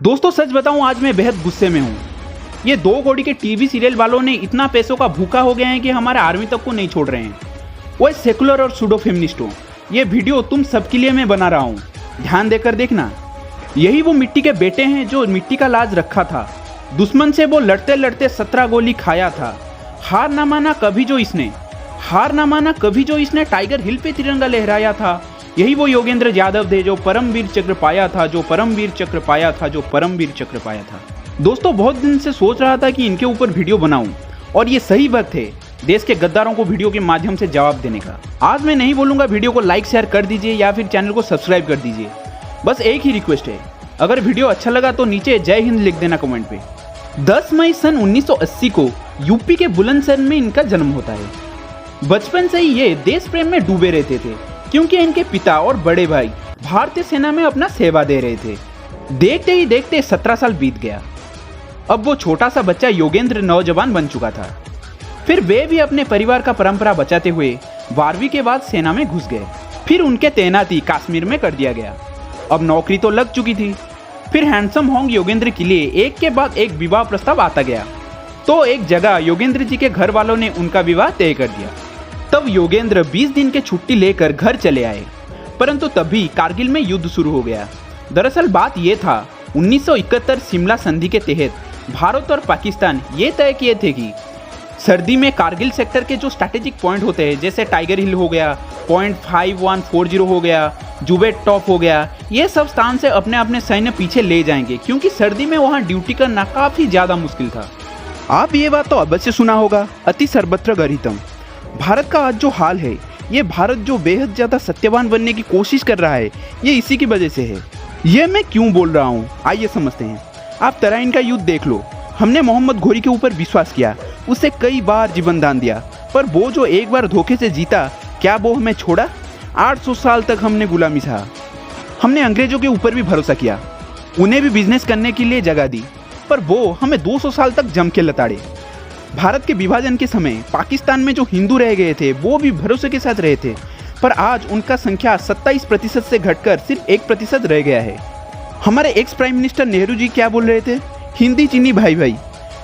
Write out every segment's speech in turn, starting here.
दोस्तों सच बताऊं, आज मैं बेहद गुस्से में हूं। ये 2 कौड़ी के टीवी सीरियल वालों ने इतना पैसों का भूखा हो गया है कि हमारे आर्मी तक को नहीं छोड़ रहे हैं। वो सेकुलर और सूडो फेमिनिस्टों, ये वीडियो तुम सबके लिए मैं बना रहा हूँ, ध्यान देकर देखना। यही वो मिट्टी के बेटे हैं जो मिट्टी का लाज रखा था। दुश्मन से वो लड़ते लड़ते 17 गोली खाया था। हार ना माना कभी जो इसने टाइगर हिल पे तिरंगा लहराया था। यही वो योगेंद्र यादव थे जो परमवीर चक्र पाया था। दोस्तों बहुत दिन से सोच रहा था कि इनके ऊपर वीडियो बनाऊं और ये सही वक्त है देश के गद्दारों को वीडियो के माध्यम से जवाब देने का। आज मैं नहीं बोलूंगा वीडियो को लाइक शेयर कर दीजिए या फिर चैनल को सब्सक्राइब कर दीजिए। बस एक ही रिक्वेस्ट है, अगर वीडियो अच्छा लगा तो नीचे जय हिंद लिख देना कमेंट पे। 10 मई सन 1980 को यूपी के बुलंदशहर में इनका जन्म होता है। बचपन से ही ये देश प्रेम में डूबे रहते थे क्योंकि इनके पिता और बड़े भाई भारतीय सेना में अपना सेवा दे रहे थे। देखते ही देखते 17 साल बीत गया। अब वो छोटा सा बच्चा योगेंद्र नौजवान बन चुका था। फिर वे भी अपने परिवार का परंपरा बचाते हुए 12वीं के बाद सेना में घुस गए। फिर उनके तैनाती कश्मीर में कर दिया गया। अब नौकरी तो लग चुकी थी। फिर हैंडसम होंग योगेंद्र के लिए एक के बाद एक विवाह प्रस्ताव आता गया। तो एक जगह योगेंद्र जी के घर वालों ने उनका विवाह तय कर दिया। तब योगेंद्र 20 दिन की छुट्टी लेकर घर चले आए, परंतु तभी कारगिल में युद्ध शुरू हो गया। दरअसल बात यह था, 1971 शिमला संधि के तहत भारत और पाकिस्तान ये तय किए थे कि सर्दी में कारगिल सेक्टर के जो स्ट्रैटेजिक पॉइंट होते हैं, जैसे टाइगर हिल हो गया, पॉइंट 5140 हो गया, जुबेट टॉप हो गया, ये सब स्थान से अपने अपने सैन्य पीछे ले जाएंगे क्योंकि सर्दी में वहाँ ड्यूटी करना काफ़ी ज़्यादा मुश्किल था। आप ये बात तो अवश्य सुना होगा, अति सर्वत्र गरितम। भारत का आज जो हाल है, ये भारत जो बेहद ज़्यादा सत्यवान बनने की कोशिश कर रहा है, ये इसी की वजह से है। ये मैं क्यों बोल रहा हूँ, आइए समझते हैं। आप तराइन का युद्ध देख लो। हमने मोहम्मद घोरी के ऊपर विश्वास किया, उसे कई बार जीवन दान दिया, पर वो जो एक बार धोखे से जीता, क्या वो हमें छोड़ा? 800 साल तक हमने गुलामी सहा। हमने अंग्रेजों के ऊपर भी भरोसा किया, उन्हें भी बिजनेस करने के लिए जगह दी, पर वो हमें 200 साल तक जम के लताड़े। भारत के विभाजन के समय पाकिस्तान में जो हिंदू रह गए थे वो भी भरोसे के साथ रहे थे, पर आज उनका संख्या 27% से घटकर सिर्फ 1% रह गया है। हमारे ex prime minister Nehru ji क्या बोल रहे थे? हिंदी चीनी भाई भाई।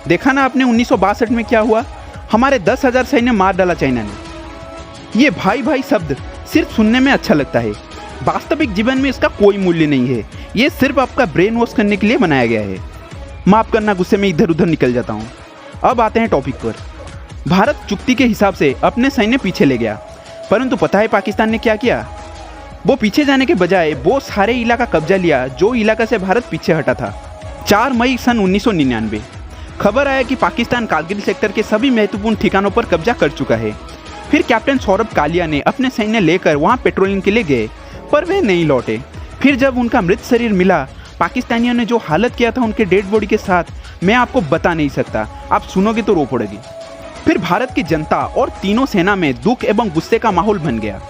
देखा ना आपने 1962 में क्या हुआ? हमारे 10,000 सैन्य मार डाला चाइना ने। ये भाई भाई शब्द सिर्फ सुनने में अच्छा लगता है, वास्तविक जीवन में इसका कोई मूल्य नहीं है। ये सिर्फ आपका ब्रेन वॉश करने के लिए बनाया गया है। माफ करना, गुस्से में इधर उधर निकल जाता हूँ। अब आते हैं टॉपिक पर। भारत चुक्ति के हिसाब से अपने सैन्य पीछे ले गया, परंतु पता है पाकिस्तान ने क्या किया? वो पीछे जाने के बजाय वो सारे इलाका कब्जा लिया जो इलाका से भारत पीछे हटा था। 4 मई सन 1999 खबर आया कि पाकिस्तान कारगिल सेक्टर के सभी महत्वपूर्ण ठिकानों पर कब्जा कर चुका है। फिर कैप्टन सौरभ कालिया ने अपने सैन्य लेकर वहाँ पेट्रोलिंग के लिए गए, पर वे नहीं लौटे। फिर जब उनका मृत शरीर मिला, पाकिस्तानियों ने जो हालत किया था उनके डेड बॉडी के साथ, मैं आपको बता नहीं सकता। आप सुनोगे तो रो पड़ेगी। फिर भारत की जनता और तीनों सेना में दुख एवं गुस्से का माहौल बन गया।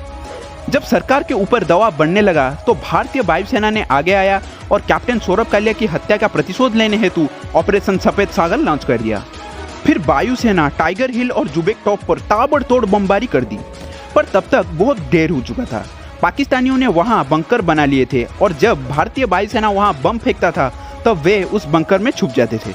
जब सरकार के ऊपर दबाव बढ़ने लगा तो भारतीय वायुसेना ने आगे आया और कैप्टन सौरभ कालिया की हत्या का प्रतिशोध लेने हेतु ऑपरेशन सफेद सागर लॉन्च कर दिया। फिर वायुसेना टाइगर हिल और जुबेक टॉप पर ताबड़तोड़ बमबारी कर दी, पर तब तक बहुत देर हो चुका था। पाकिस्तानियों ने वहां बंकर बना लिए थे और जब भारतीय वायुसेना वहां बम फेंकता था तब वे उस बंकर में छुप जाते थे।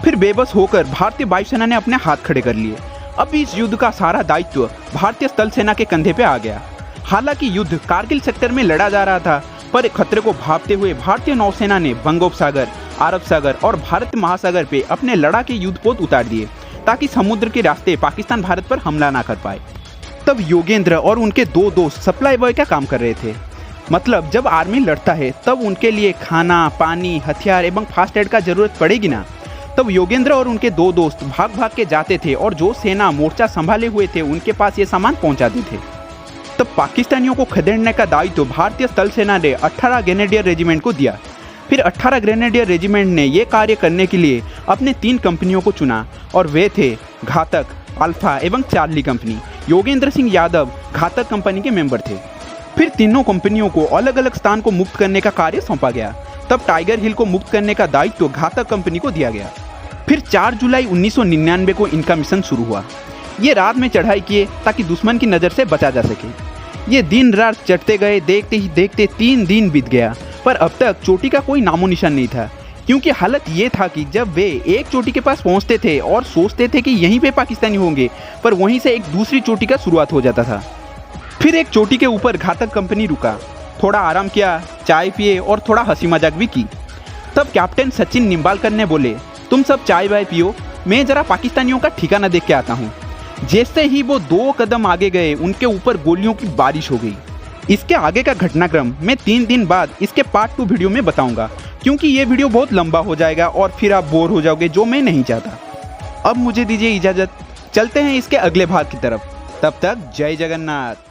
फिर बेबस होकर भारतीय वायुसेना ने अपने हाथ खड़े कर लिए। अब इस युद्ध का सारा दायित्व भारतीय स्थल सेना के कंधे पे आ गया। हालांकि युद्ध कारगिल सेक्टर में लड़ा जा रहा था, पर खतरे को भांपते हुए भारतीय नौसेना ने बंगोपसागर, अरब सागर और भारत महासागर पे अपने लड़ाके युद्धपोत उतार दिए ताकि समुद्र के रास्ते पाकिस्तान भारत पर हमला ना कर पाए। तब योगेंद्र और उनके 2 दोस्त सप्लाई बॉय का काम कर रहे थे। मतलब जब आर्मी लड़ता है तब उनके लिए खाना, पानी, हथियार एवं फास्ट एड का जरूरत पड़ेगी ना। तब योगेंद्र और उनके 2 दोस्त भाग भाग के जाते थे और जो सेना मोर्चा संभाले हुए थे उनके पास ये सामान पहुंचाते थे। तब पाकिस्तानियों को खदेड़ने का दायित्व भारतीय स्थल सेना ने 18 ग्रेनेडियर रेजिमेंट को दिया। फिर 18 ग्रेनेडियर रेजिमेंट ने ये कार्य करने के लिए अपने 3 कंपनियों को चुना और वे थे घातक, अल्फा एवं चार्ली कंपनी। योगेंद्र सिंह यादव घातक कंपनी के मेंबर थे। फिर तीनों कंपनियों को अलग अलग स्थान को मुक्त करने का कार्य सौंपा गया। तब टाइगर हिल को मुक्त करने का दायित्व घातक कंपनी को दिया गया। फिर 4 जुलाई 1999 को इनका मिशन शुरू हुआ। ये रात में चढ़ाई किए ताकि दुश्मन की नज़र से बचा जा सके। ये दिन रात चढ़ते गए, देखते ही देखते 3 दिन बीत गया, पर अब तक चोटी का कोई नामो निशान नहीं था। क्योंकि हालत ये था कि जब वे एक चोटी के पास पहुंचते थे और सोचते थे कि यहीं पे पाकिस्तानी होंगे, पर वहीं से एक दूसरी चोटी का शुरुआत हो जाता था। फिर एक चोटी के ऊपर घातक कंपनी रुका, थोड़ा आराम किया, चाय पिए और थोड़ा हंसी मजाक भी की। तब कैप्टन सचिन निम्बालकर ने बोले, तुम सब चाय वाय पियो, मैं जरा पाकिस्तानियों का ठिकाना देख के आता हूँ। जैसे ही वो 2 कदम आगे गए, उनके ऊपर गोलियों की बारिश हो गई। इसके आगे का घटनाक्रम मैं 3 दिन बाद इसके पार्ट 2 वीडियो में बताऊंगा, क्योंकि ये वीडियो बहुत लंबा हो जाएगा और फिर आप बोर हो जाओगे, जो मैं नहीं चाहता। अब मुझे दीजिए इजाज़त, चलते हैं इसके अगले भाग की तरफ। तब तक जय जगन्नाथ।